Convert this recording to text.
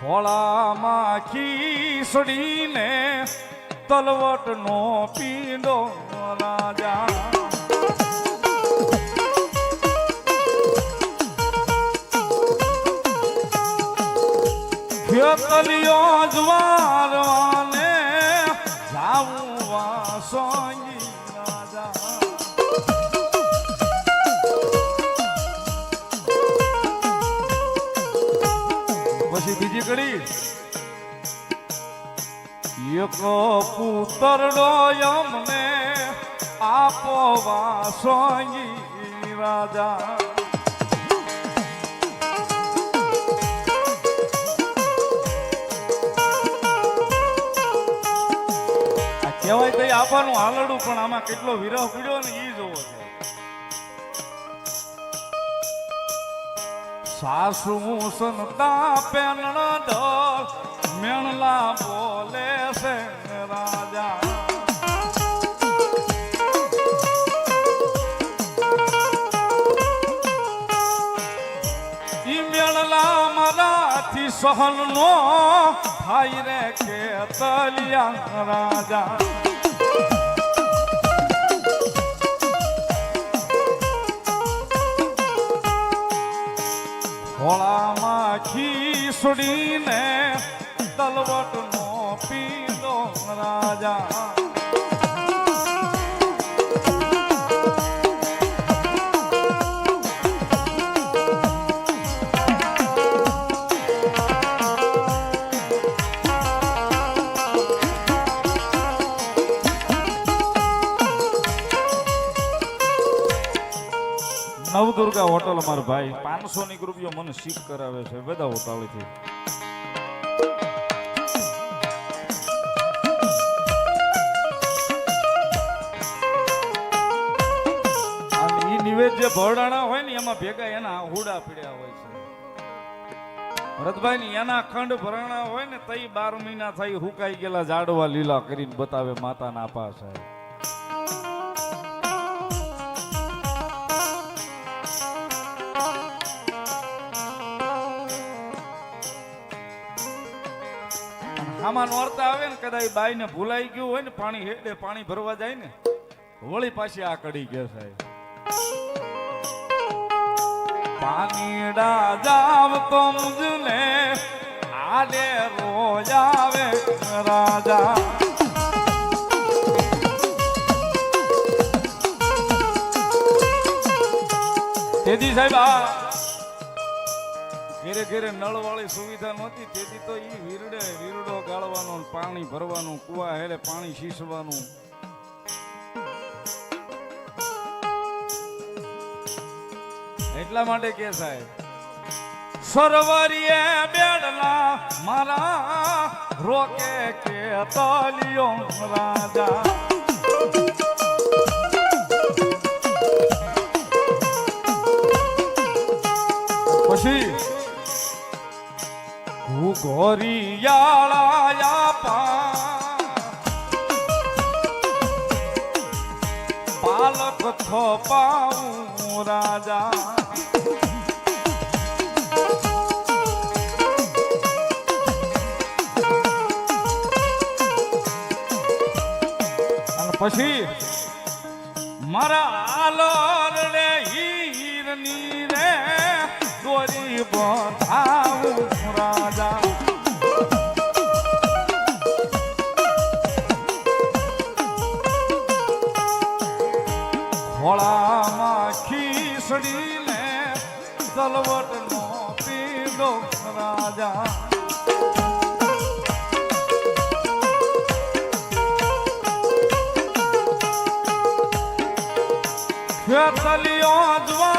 ખોળામાં ખીસડીને તલવટનો પીંડો રાજા ખેતલિયો જવારવાને જાવું વાસોઈ રાજા પછી બીજી કડી એક પુતરડો અમને આપો વાસોઈ રાજા કહેવાય તો આપવાનું હાલડું પણ આમાં કેટલો વિરહ પીડ્યો ને એ જોવો છે. સાસુ સંતા પેનણા ઢોલ મેણલા બોલે છે રાજા ઈ મેણલા મારાથી સહન નો થાય રે ખેતલિયા રાજા ખોળામાં ખીસડીને તલવટનો પીંડો રાજા નવદુર્ગા હોટલ મારા ભાઈ 500 રૂપિયા મને શીખ કરાવે છે બધા હોટાળીથી. અને ઈ નિવેદ જે ભરડાણા હોય ને એમાં ભેગા એના હુડા પીડ્યા હોય છે. ભરતભાઈ ની એના ખંડ ભરણા હોય ને તઈ 12 મહિના થઈ હુકાઈ ગયેલા ઝાડવા લીલા કરીને બતાવે માતાના પાસે. આમાં નોરતા આવે ને કદાચ બાઈ ને ભૂલાઈ ગયું હોય ને પાણી હેડે પાણી ભરવા જાય ને વળી પાછી આ કડી કે સાહેબ પાણીડા જાવ તો મુજને આલે રોજ આવે રાજા તેથી સાહેબ આ ઘેરે ઘેરે નળ વાળી સુવિધા નહોતી તેથી તો ઈ વીરડો ગાળવાનો પાણી ભરવાનું કુવા હેડે પાણી શીશવાનું એટલા માટે કે સાહેબ સરવરીએ બેડલા મારા રોકે કે તલિયો રાજા પછી ઘોરિયાળા પાલક થોપાવું રાજા અને પછી મારા આલર રે હીરની રે દોરી બંધાવું રાજા ખોળામાં ખીસડીને તલવટનો પીંડો રાજા ખેતલિયો જવા